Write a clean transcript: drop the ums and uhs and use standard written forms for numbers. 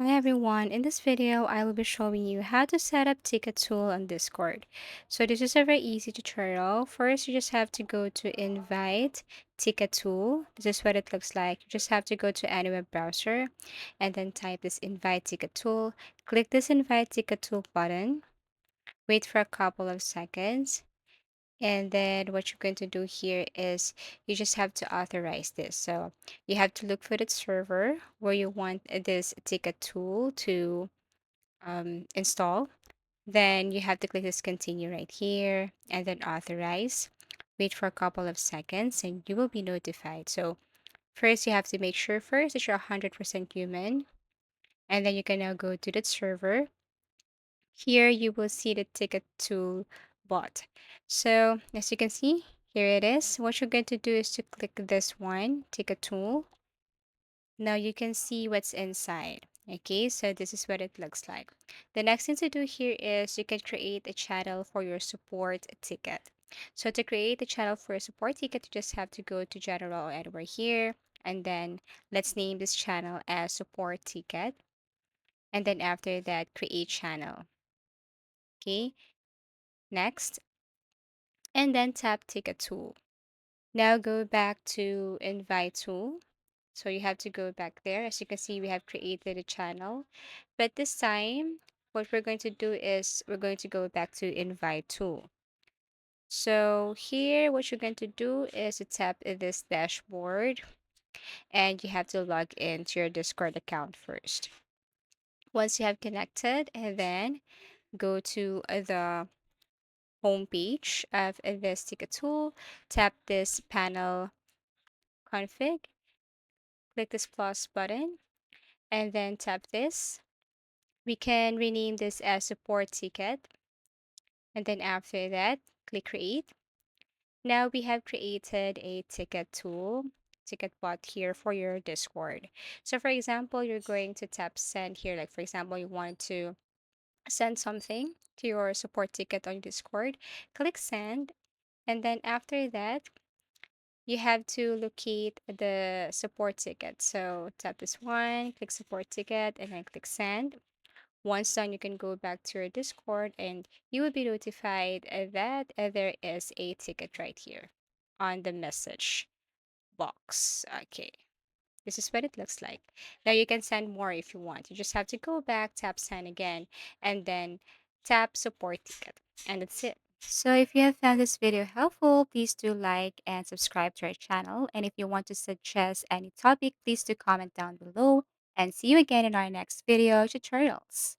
Hi everyone, in this video I will be showing you how to set up ticket tool on Discord. So this is a very easy tutorial. First you just have to go to invite ticket tool. This is what it looks like. You just have to go to any web browser and then type this invite ticket tool. Click this invite ticket tool button. Wait for a couple of seconds. And then what you're going to do here is you just have to authorize this. So you have to look for the server where you want this ticket tool to install. Then you have to click this continue right here and then authorize. Wait for a couple of seconds and you will be notified. So first you have to make sure first that you're 100% human. And then you can now go to the server. Here you will see the ticket tool bot. So as you can see, here it is. What you're going to do is to click this one, ticket tool. Now you can see what's inside. Okay, so this is what it looks like. The next thing to do here is you can create a channel for your support ticket. So to create a channel for a support ticket, you just have to go to general anywhere here. And then let's name this channel as support ticket. And then after that, create channel. Okay, next. And then tap ticket tool. Now go back to invite tool. So you have to go back there. As you can see, we have created a channel. But this time, what we're going to do is we're going to go back to invite tool. So here, what you're going to do is to tap this dashboard and you have to log into your Discord account first. Once you have connected, and then go to the home page of this ticket tool, tap this panel config, click this plus button, and then tap this. We can rename this as support ticket. And then after that, click create. Now we have created a ticket tool, ticket bot here for your Discord. So for example, you're going to tap send here. Like for example, you want to send something to your support ticket on Discord. Click send. And then after that, you have to locate the support ticket. So tap this one, click support ticket, and then click send. Once done, you can go back to your Discord and you will be notified that there is a ticket right here on the message box. Okay, this is what it looks like. Now you can send more if you want. You just have to go back, tap send again, and then tap support ticket. And that's it. So if you have found this video helpful, please do like and subscribe to our channel. And if you want to suggest any topic, please do comment down below. And see you again in our next video tutorials.